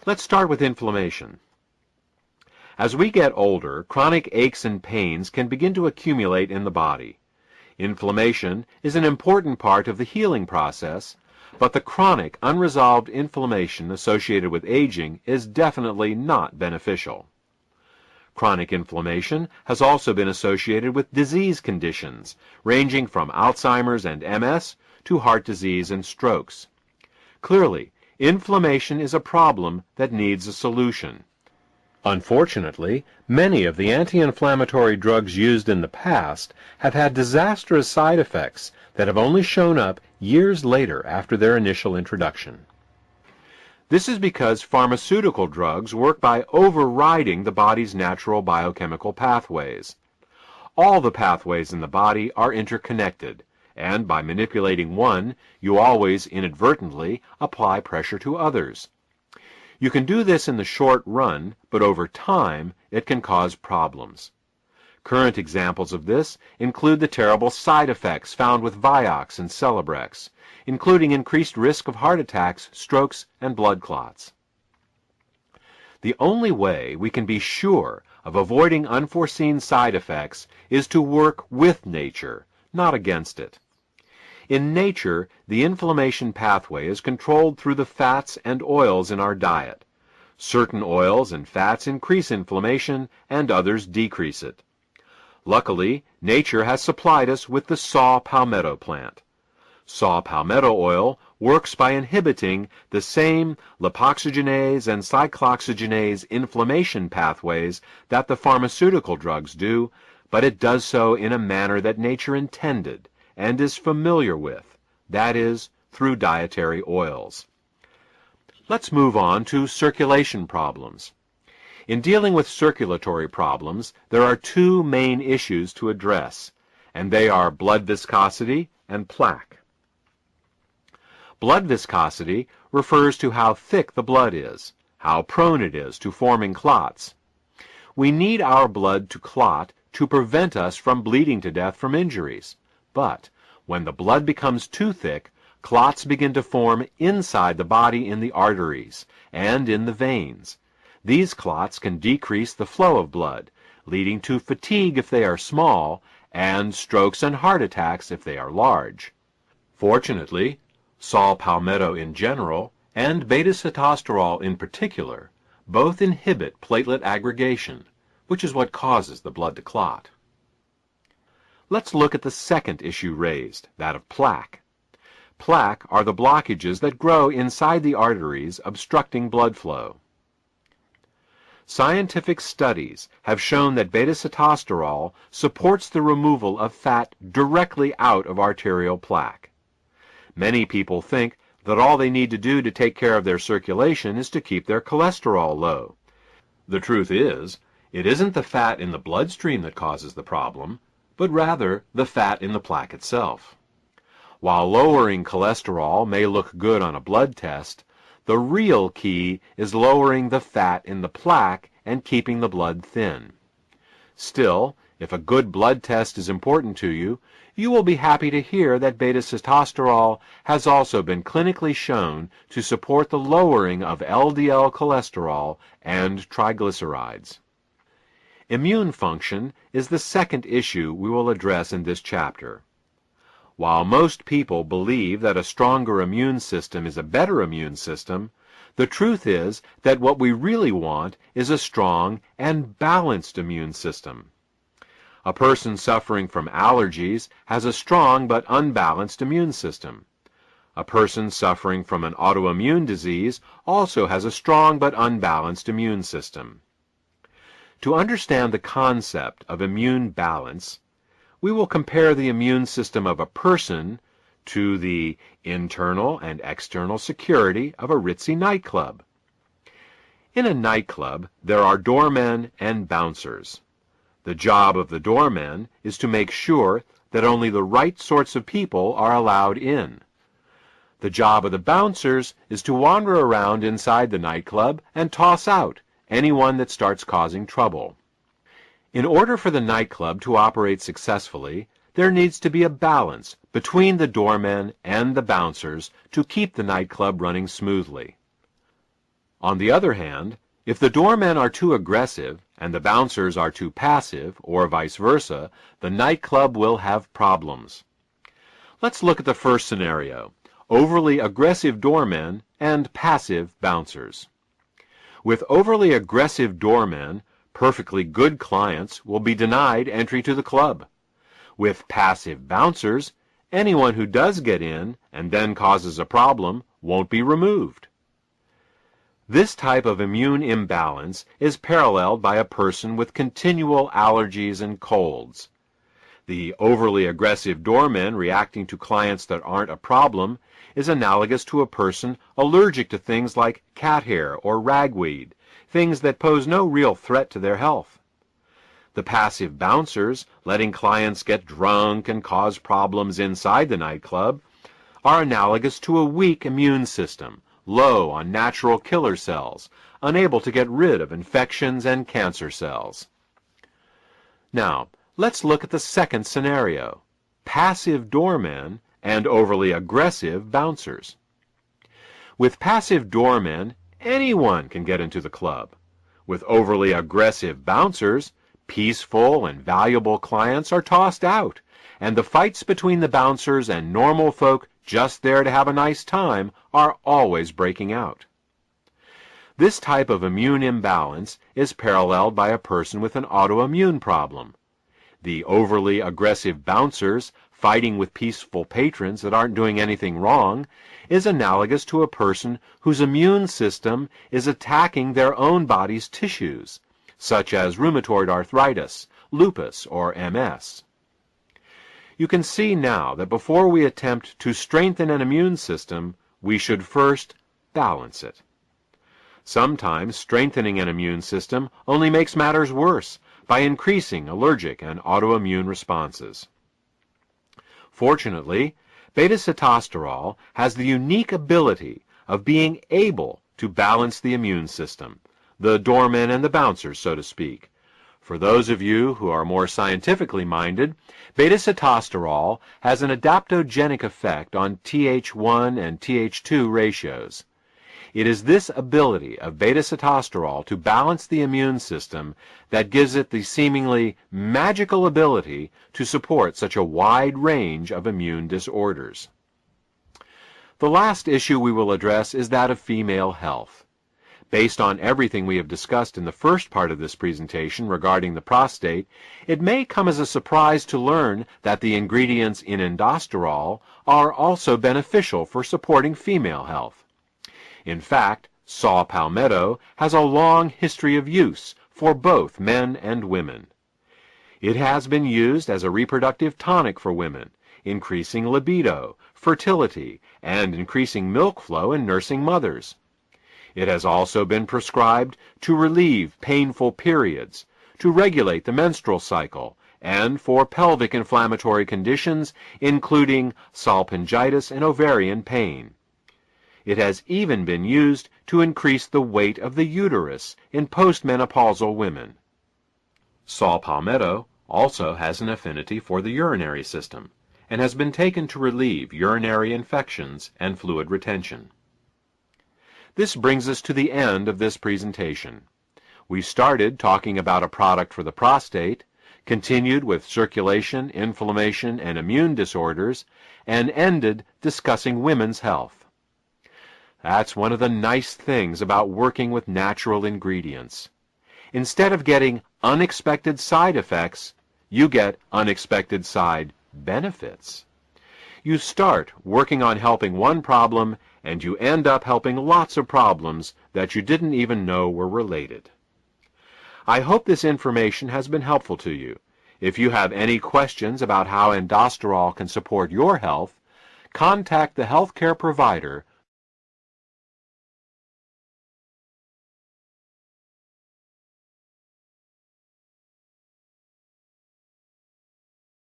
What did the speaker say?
Let's start with inflammation. As we get older, chronic aches and pains can begin to accumulate in the body. Inflammation is an important part of the healing process, but the chronic, unresolved inflammation associated with aging is definitely not beneficial. Chronic inflammation has also been associated with disease conditions, ranging from Alzheimer's and MS to heart disease and strokes. Clearly, inflammation is a problem that needs a solution. Unfortunately, many of the anti-inflammatory drugs used in the past have had disastrous side effects that have only shown up years later after their initial introduction. This is because pharmaceutical drugs work by overriding the body's natural biochemical pathways. All the pathways in the body are interconnected, and by manipulating one, you always inadvertently apply pressure to others. You can do this in the short run, but over time, it can cause problems. Current examples of this include the terrible side effects found with Vioxx and Celebrex, including increased risk of heart attacks, strokes, and blood clots. The only way we can be sure of avoiding unforeseen side effects is to work with nature, not against it. In nature, the inflammation pathway is controlled through the fats and oils in our diet. Certain oils and fats increase inflammation, and others decrease it. Luckily, nature has supplied us with the saw palmetto plant. Saw palmetto oil works by inhibiting the same lipoxygenase and cyclooxygenase inflammation pathways that the pharmaceutical drugs do, but it does so in a manner that nature intended and is familiar with, that is, through dietary oils. Let's move on to circulation problems. In dealing with circulatory problems, there are two main issues to address, and they are blood viscosity and plaque. Blood viscosity refers to how thick the blood is, how prone it is to forming clots. We need our blood to clot to prevent us from bleeding to death from injuries. But when the blood becomes too thick, clots begin to form inside the body in the arteries and in the veins. These clots can decrease the flow of blood, leading to fatigue if they are small, and strokes and heart attacks if they are large. Fortunately, saw palmetto in general, and beta-sitosterol in particular, both inhibit platelet aggregation, which is what causes the blood to clot. Let's look at the second issue raised, that of plaque. Plaque are the blockages that grow inside the arteries, obstructing blood flow. Scientific studies have shown that beta-sitosterol supports the removal of fat directly out of arterial plaque. Many people think that all they need to do to take care of their circulation is to keep their cholesterol low. The truth is, it isn't the fat in the bloodstream that causes the problem, but rather the fat in the plaque itself. While lowering cholesterol may look good on a blood test, the real key is lowering the fat in the plaque and keeping the blood thin. Still, if a good blood test is important to you, you will be happy to hear that beta-sitosterol has also been clinically shown to support the lowering of LDL cholesterol and triglycerides. Immune function is the second issue we will address in this chapter. While most people believe that a stronger immune system is a better immune system, the truth is that what we really want is a strong and balanced immune system. A person suffering from allergies has a strong but unbalanced immune system. A person suffering from an autoimmune disease also has a strong but unbalanced immune system. To understand the concept of immune balance, we will compare the immune system of a person to the internal and external security of a ritzy nightclub. In a nightclub, there are doormen and bouncers. The job of the doormen is to make sure that only the right sorts of people are allowed in. The job of the bouncers is to wander around inside the nightclub and toss out anyone that starts causing trouble. In order for the nightclub to operate successfully, there needs to be a balance between the doormen and the bouncers to keep the nightclub running smoothly. On the other hand, if the doormen are too aggressive and the bouncers are too passive, or vice versa, the nightclub will have problems. Let's look at the first scenario: overly aggressive doormen and passive bouncers. With overly aggressive doormen, perfectly good clients will be denied entry to the club. With passive bouncers, anyone who does get in and then causes a problem won't be removed. This type of immune imbalance is paralleled by a person with continual allergies and colds. The overly aggressive doormen reacting to clients that aren't a problem is analogous to a person allergic to things like cat hair or ragweed, things that pose no real threat to their health. The passive bouncers, letting clients get drunk and cause problems inside the nightclub, are analogous to a weak immune system, low on natural killer cells, unable to get rid of infections and cancer cells. Now, let's look at the second scenario: passive doormen and overly aggressive bouncers. With passive doormen, anyone can get into the club. With overly aggressive bouncers, peaceful and valuable clients are tossed out, and the fights between the bouncers and normal folk just there to have a nice time are always breaking out. This type of immune imbalance is paralleled by a person with an autoimmune problem. The overly aggressive bouncers fighting with peaceful patrons that aren't doing anything wrong is analogous to a person whose immune system is attacking their own body's tissues, such as rheumatoid arthritis, lupus, or MS. You can see now that before we attempt to strengthen an immune system, we should first balance it. Sometimes strengthening an immune system only makes matters worse by increasing allergic and autoimmune responses. Fortunately, beta-sitosterol has the unique ability of being able to balance the immune system, the doormen and the bouncers, so to speak. For those of you who are more scientifically minded, beta-sitosterol has an adaptogenic effect on Th1 and Th2 ratios. It is this ability of beta-sitosterol to balance the immune system that gives it the seemingly magical ability to support such a wide range of immune disorders. The last issue we will address is that of female health. Based on everything we have discussed in the first part of this presentation regarding the prostate, it may come as a surprise to learn that the ingredients in endosterol are also beneficial for supporting female health. In fact, saw palmetto has a long history of use for both men and women. It has been used as a reproductive tonic for women, increasing libido, fertility, and increasing milk flow in nursing mothers. It has also been prescribed to relieve painful periods, to regulate the menstrual cycle, and for pelvic inflammatory conditions, including salpingitis and ovarian pain. It has even been used to increase the weight of the uterus in postmenopausal women. Saw palmetto also has an affinity for the urinary system, and has been taken to relieve urinary infections and fluid retention. This brings us to the end of this presentation. We started talking about a product for the prostate, continued with circulation, inflammation, and immune disorders, and ended discussing women's health. That's one of the nice things about working with natural ingredients. Instead of getting unexpected side effects, you get unexpected side benefits. You start working on helping one problem, and you end up helping lots of problems that you didn't even know were related. I hope this information has been helpful to you. If you have any questions about how endosterol can support your health, contact the healthcare provider